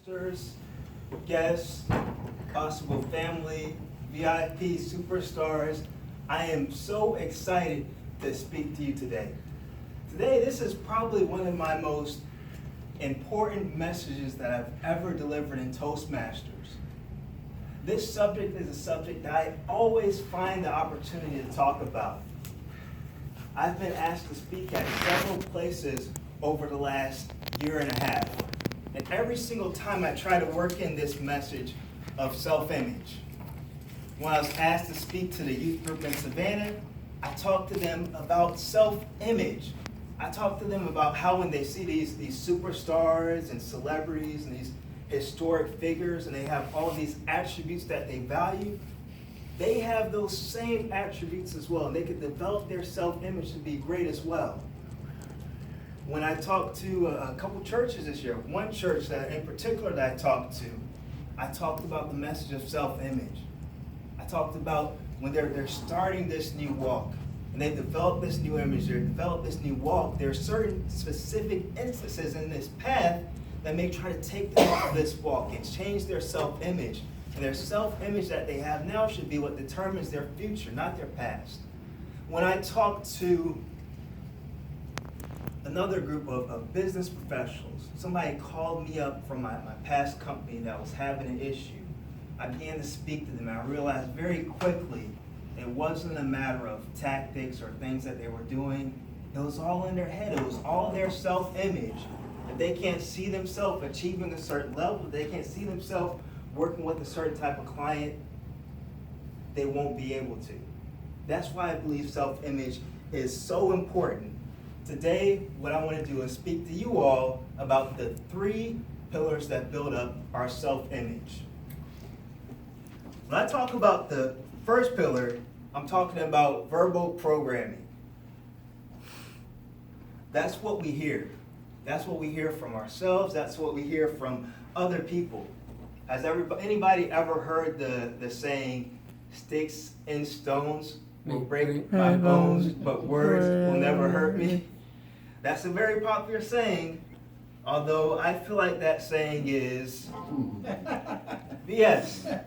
Toastmasters, guests, possible family, VIP, superstars. I am so excited to speak to you today. Today, this is probably one of my most important messages that I've ever delivered in Toastmasters. This subject is a subject that I always find the opportunity to talk about. I've been asked to speak at several places over the last year and a half. And every single time I try to work in this message of self-image. When I was asked to speak to the youth group in Savannah, I talked to them about self-image. I talked to them about how when they see these superstars and celebrities and these historic figures and they have all these attributes that they value, they have those same attributes as well, and they can develop their self-image to be great as well. When I talked to a couple churches this year, one church that in particular that I talked about the message of self-image. I talked about when they're starting this new walk, and they've developed this new image, they've developed this new walk, there are certain specific instances in this path that may try to take them off this walk and change their self-image. And their self-image that they have now should be what determines their future, not their past. When I talked to another group of business professionals, somebody called me up from my past company that was having an issue. I began to speak to them, and I realized very quickly it wasn't a matter of tactics or things that they were doing. It was all in their head. It was all their self-image. If they can't see themselves achieving a certain level, if they can't see themselves working with a certain type of client, they won't be able to. That's why I believe self-image is so important. Today, what I want to do is speak to you all about the 3 pillars that build up our self-image. When I talk about the first pillar, I'm talking about verbal programming. That's what we hear. That's what we hear from ourselves. That's what we hear from other people. Has anybody ever heard the saying, sticks and stones will break my bones, but words will never hurt me? That's a very popular saying, although I feel like that saying is BS.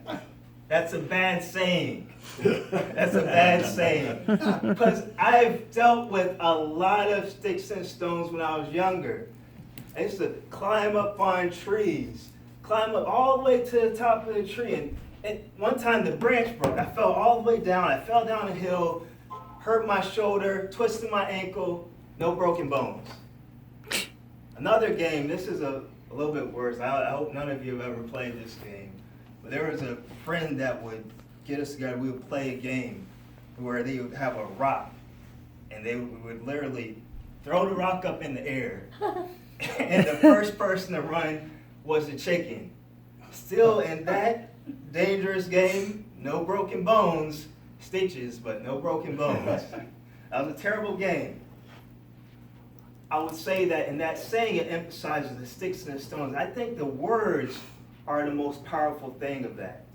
That's a bad saying. That's a bad saying. Because I've dealt with a lot of sticks and stones when I was younger. I used to climb up on trees, climb up all the way to the top of the tree. And one time the branch broke. I fell all the way down. I fell down a hill, hurt my shoulder, twisted my ankle, no broken bones. Another game, this is a little bit worse. I hope none of you have ever played this game. But there was a friend that would get us together. We would play a game where they would have a rock, and they would literally throw the rock up in the air. And the first person to run was the chicken. Still in that dangerous game, no broken bones, stitches, but no broken bones. That was a terrible game. I would say that in that saying, it emphasizes the sticks and the stones. I think the words are the most powerful thing of that.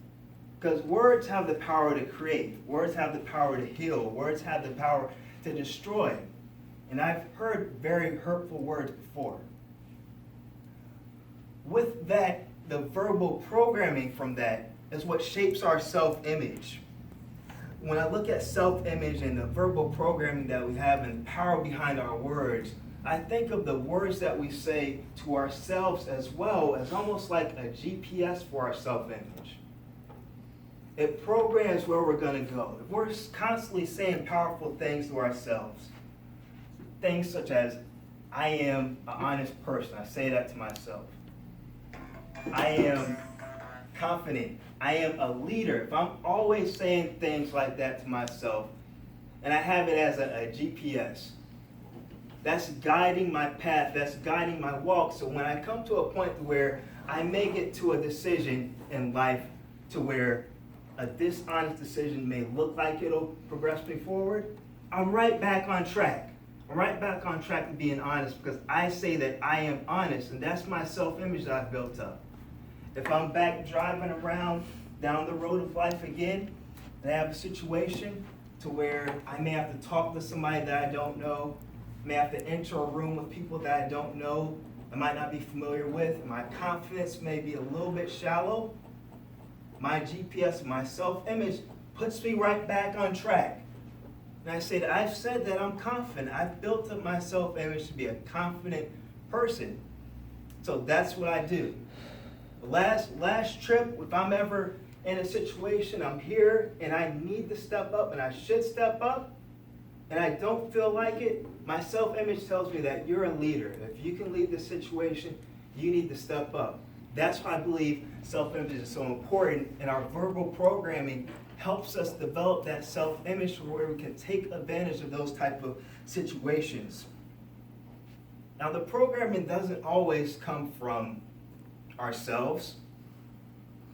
Because words have the power to create. Words have the power to heal. Words have the power to destroy. And I've heard very hurtful words before. With that, the verbal programming from that is what shapes our self-image. When I look at self-image and the verbal programming that we have and the power behind our words, I think of the words that we say to ourselves as well as almost like a GPS for our self-image. It programs where we're going to go. If we're constantly saying powerful things to ourselves, things such as, I am an honest person. I say that to myself. I am confident. I am a leader. If I'm always saying things like that to myself, and I have it as a GPS, that's guiding my path, that's guiding my walk. So when I come to a point where I make it to a decision in life to where a dishonest decision may look like it'll progress me forward, I'm right back on track. I'm right back on track to being honest because I say that I am honest, and that's my self-image that I've built up. If I'm back driving around down the road of life again, and I have a situation to where I may have to talk to somebody that I don't know, may have to enter a room with people that I don't know, I might not be familiar with. My confidence may be a little bit shallow. My GPS, my self-image puts me right back on track. And I say that I've said that I'm confident. I've built up my self-image to be a confident person. So that's what I do. The last trip, if I'm ever in a situation, I'm here and I need to step up and I should step up, and I don't feel like it, my self-image tells me that you're a leader. If you can lead this situation, you need to step up. That's why I believe self-image is so important, and our verbal programming helps us develop that self-image where we can take advantage of those type of situations. Now, the programming doesn't always come from ourselves.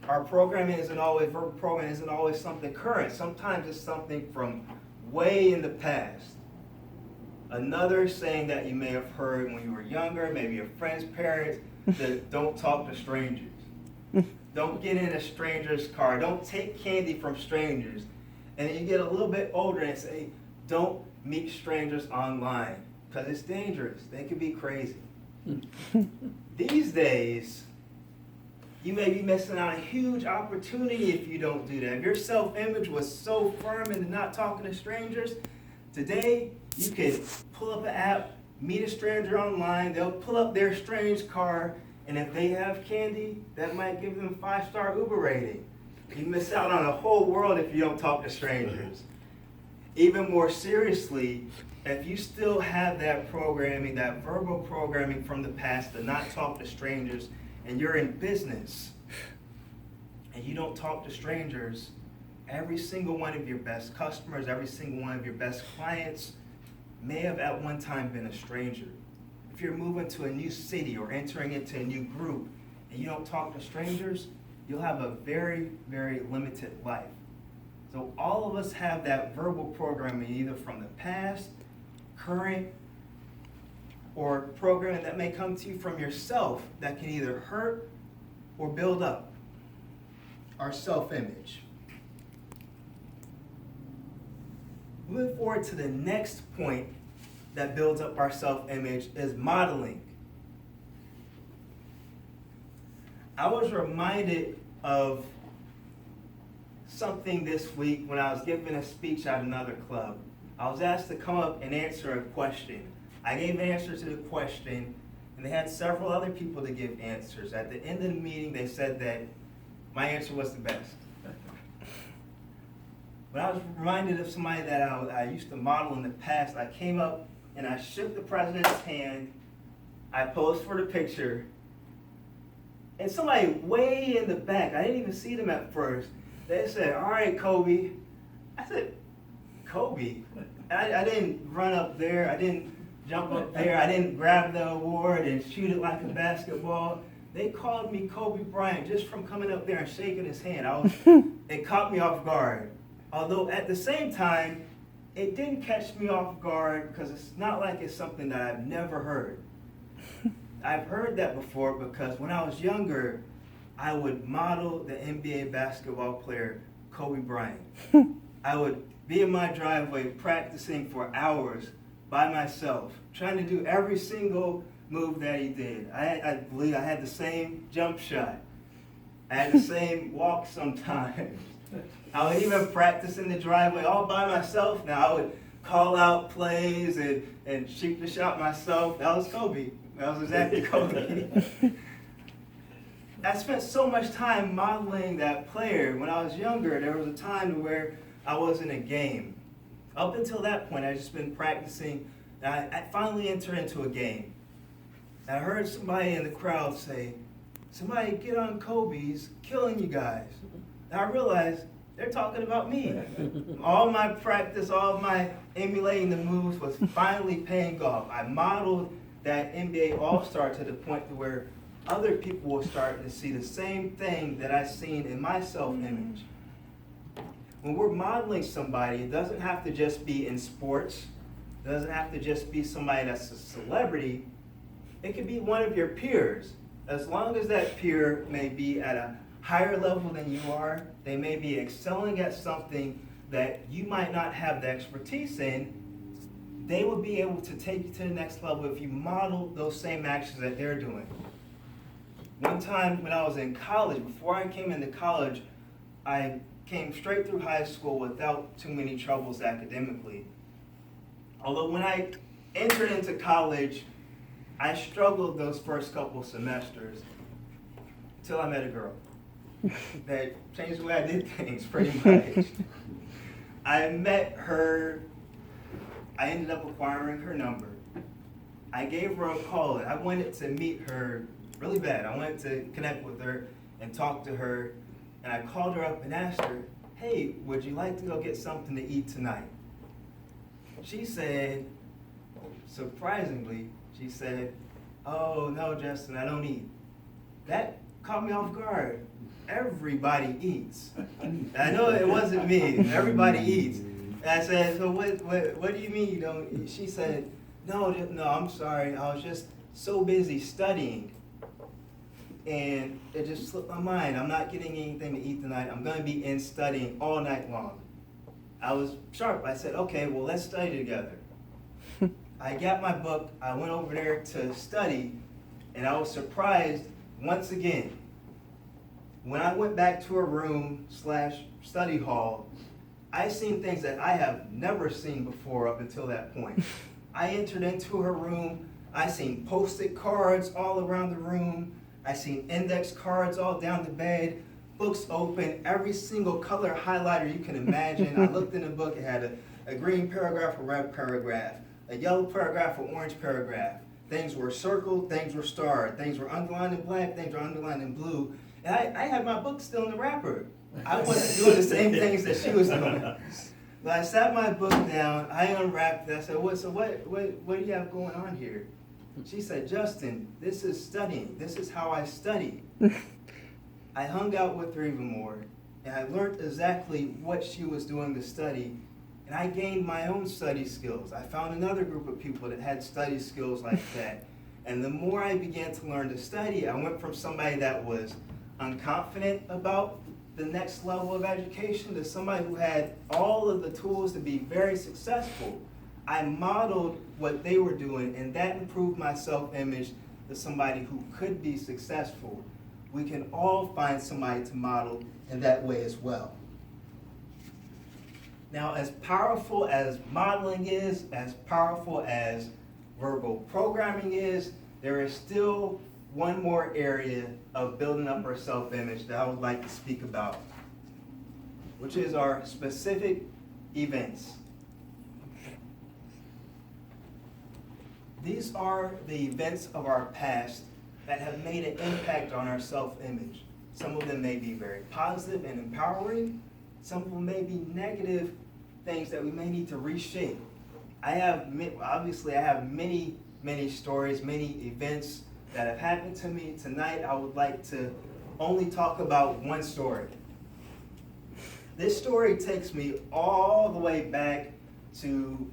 Our programming isn't always, verbal programming isn't always something current. Sometimes it's something from way in the past. Another saying that you may have heard when you were younger, maybe your friend's parents, that don't talk to strangers. Don't get in a stranger's car. Don't take candy from strangers. And then you get a little bit older and say, don't meet strangers online, because it's dangerous. They can be crazy. These days, you may be missing out on a huge opportunity if you don't do that. If your self-image was so firm into not talking to strangers, today you can pull up an app, meet a stranger online, they'll pull up their strange car, and if they have candy, that might give them a 5-star Uber rating. You miss out on a whole world if you don't talk to strangers. Even more seriously, if you still have that programming, that verbal programming from the past to not talk to strangers, and you're in business, and you don't talk to strangers, every single one of your best customers, every single one of your best clients may have at one time been a stranger. If you're moving to a new city or entering into a new group, and you don't talk to strangers, you'll have a very, very limited life. So all of us have that verbal programming either from the past, current, or programming that may come to you from yourself that can either hurt or build up our self-image. Moving forward to the next point that builds up our self-image is modeling. I was reminded of something this week when I was giving a speech at another club. I was asked to come up and answer a question. I gave an answer to the question, and they had several other people to give answers. At the end of the meeting, they said that my answer was the best. When I was reminded of somebody that I used to model in the past, I came up and I shook the president's hand. I posed for the picture, and somebody way in the back, I didn't even see them at first, they said, "All right, Kobe." I said, "Kobe?" I didn't run up there. I didn't jump up there. I didn't grab the award and shoot it like a basketball. They called me Kobe Bryant just from coming up there and shaking his hand. It caught me off guard. Although at the same time, it didn't catch me off guard because it's not like it's something that I've never heard. I've heard that before because when I was younger, I would model the NBA basketball player Kobe Bryant. I would be in my driveway practicing for hours by myself, trying to do every single move that he did. I believe I had the same jump shot. I had the same walk sometimes. I would even practice in the driveway all by myself. Now I would call out plays and shoot the shot myself. That was Kobe. That was exactly Kobe. I spent so much time modeling that player. When I was younger, there was a time where I was in a game. Up until that point, I'd just been practicing. I finally entered into a game. I heard somebody in the crowd say, "Somebody get on Kobe, he's killing you guys." And I realized they're talking about me. All my practice, all my emulating the moves was finally paying off. I modeled that NBA All-Star to the point to where other people were starting to see the same thing that I've seen in my self-image. When we're modeling somebody, it doesn't have to just be in sports. It doesn't have to just be somebody that's a celebrity. It could be one of your peers. As long as that peer may be at a higher level than you are, they may be excelling at something that you might not have the expertise in, they will be able to take you to the next level if you model those same actions that they're doing. One time when I was in college, before I came into college, I came straight through high school without too many troubles academically. Although when I entered into college, I struggled those first couple semesters until I met a girl that changed the way I did things pretty much. I met her, I ended up acquiring her number. I gave her a call and I wanted to meet her really bad. I wanted to connect with her and talk to her. And I called her up and asked her, hey, would you like to go get something to eat tonight? She said, surprisingly, she said, oh, no, Justin, I don't eat. That caught me off guard. Everybody eats. I know it wasn't me. Everybody eats. And I said, so what do you mean you don't eat? She said, no, I'm sorry. I was just so busy studying. And it just slipped my mind. I'm not getting anything to eat tonight. I'm going to be in studying all night long. I was sharp. I said, okay, well, let's study together. I got my book. I went over there to study, and I was surprised once again. When I went back to a room / study hall, I seen things that I have never seen before up until that point. I entered into her room. I seen Post-it cards all around the room. I seen index cards all down the bed, books open, every single color highlighter you can imagine. I looked in the book, it had a green paragraph, a red paragraph, a yellow paragraph, an orange paragraph. Things were circled, things were starred, things were underlined in black, things were underlined in blue. And I had my book still in the wrapper. I wasn't doing the same things that she was doing. But I sat my book down, I unwrapped it, I said, what do you have going on here? She said, Justin, this is studying. This is how I study. I hung out with her even more, and I learned exactly what she was doing to study, and I gained my own study skills. I found another group of people that had study skills like that, and the more I began to learn to study, I went from somebody that was unconfident about the next level of education to somebody who had all of the tools to be very successful. I modeled what they were doing, and that improved my self-image to somebody who could be successful. We can all find somebody to model in that way as well. Now, as powerful as modeling is, as powerful as verbal programming is, there is still one more area of building up our self-image that I would like to speak about, which is our specific events. These are the events of our past that have made an impact on our self-image. Some of them may be very positive and empowering. Some of them may be negative things that we may need to reshape. I have many stories, many events that have happened to me. Tonight, I would like to only talk about one story. This story takes me all the way back to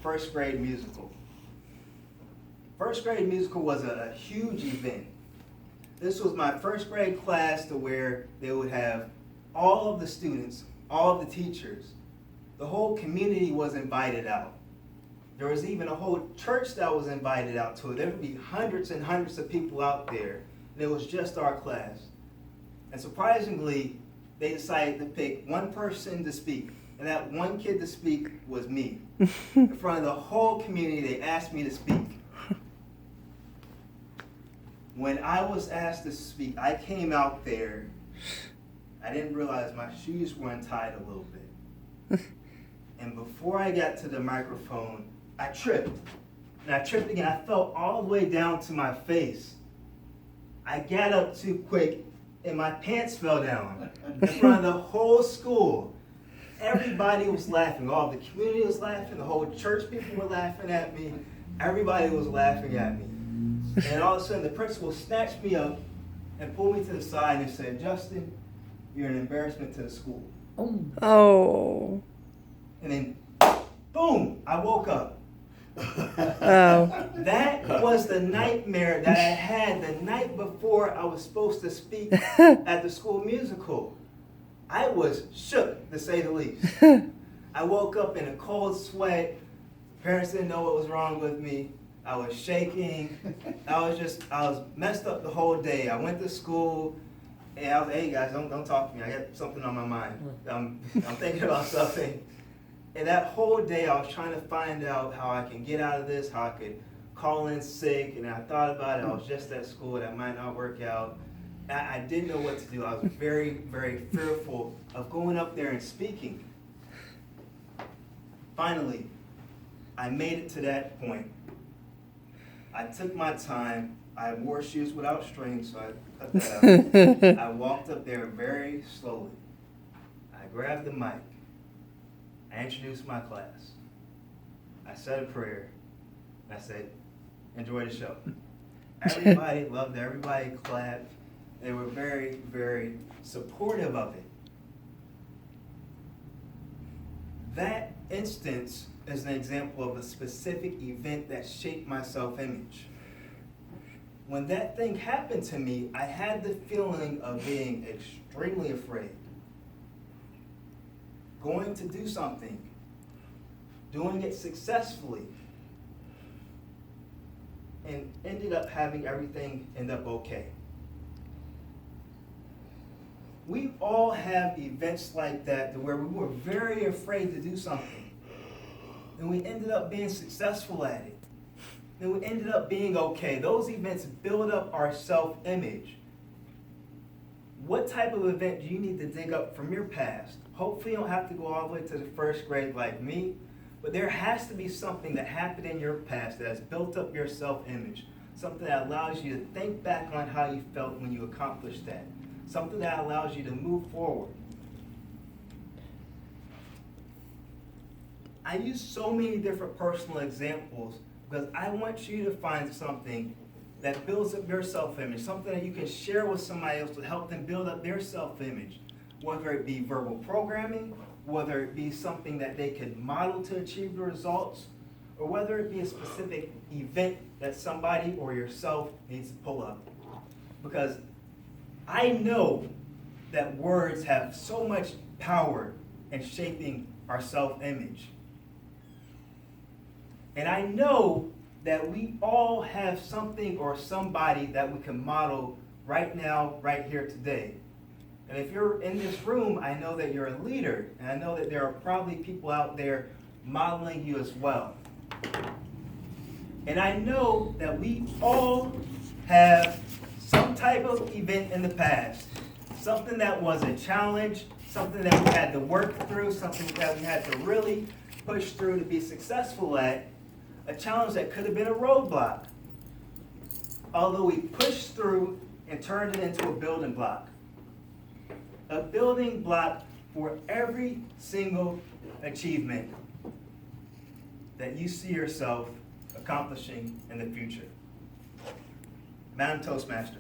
first grade musical. First grade musical was a huge event. This was my first grade class to where they would have all of the students, all of the teachers, the whole community was invited out. There was even a whole church that was invited out to it. There would be hundreds and hundreds of people out there, and it was just our class. And surprisingly, they decided to pick one person to speak, and that one kid to speak was me. In front of the whole community, they asked me to speak. When I was asked to speak, I came out there. I didn't realize my shoes were untied a little bit. And before I got to the microphone, I tripped. And I tripped again. I fell all the way down to my face. I got up too quick, and my pants fell down in front of the whole school. Everybody was laughing. All the community was laughing. The whole church people were laughing at me. Everybody was laughing at me. And all of a sudden, the principal snatched me up and pulled me to the side and said, Justin, you're an embarrassment to the school. Oh. And then, boom, I woke up. Oh. That was the nightmare that I had the night before I was supposed to speak at the school musical. I was shook, to say the least. I woke up in a cold sweat. Parents didn't know what was wrong with me. I was shaking. I was messed up the whole day. I went to school, and I was, hey guys, don't talk to me. I got something on my mind. I'm thinking about something. And that whole day, I was trying to find out how I can get out of this, how I could call in sick, and I thought about it. I was just at school, that might not work out. I didn't know what to do. I was very, very fearful of going up there and speaking. Finally, I made it to that point. I took my time. I wore shoes without strings, so I cut that out. I walked up there very slowly. I grabbed the mic. I introduced my class. I said a prayer. I said, enjoy the show. Everybody loved it. Everybody clapped. They were very, very supportive of it. That instance is an example of a specific event that shaped my self-image. When that thing happened to me, I had the feeling of being extremely afraid. Going to do something, doing it successfully, and ended up having everything end up okay. We all have events like that where we were very afraid to do something, and we ended up being successful at it, and we ended up being okay. Those events build up our self-image. What type of event do you need to dig up from your past? Hopefully you don't have to go all the way to the first grade like me, but there has to be something that happened in your past that has built up your self-image, something that allows you to think back on how you felt when you accomplished that, something that allows you to move forward. I use so many different personal examples because I want you to find something that builds up your self-image, something that you can share with somebody else to help them build up their self-image, whether it be verbal programming, whether it be something that they can model to achieve the results, or whether it be a specific event that somebody or yourself needs to pull up. Because I know that words have so much power in shaping our self-image. And I know that we all have something or somebody that we can model right now, right here today. And if you're in this room, I know that you're a leader, and I know that there are probably people out there modeling you as well. And I know that we all have some type of event in the past, something that was a challenge, something that we had to work through, something that we had to really push through to be successful at, a challenge that could have been a roadblock, although we pushed through and turned it into a building block. A building block for every single achievement that you see yourself accomplishing in the future. Madam Toastmaster.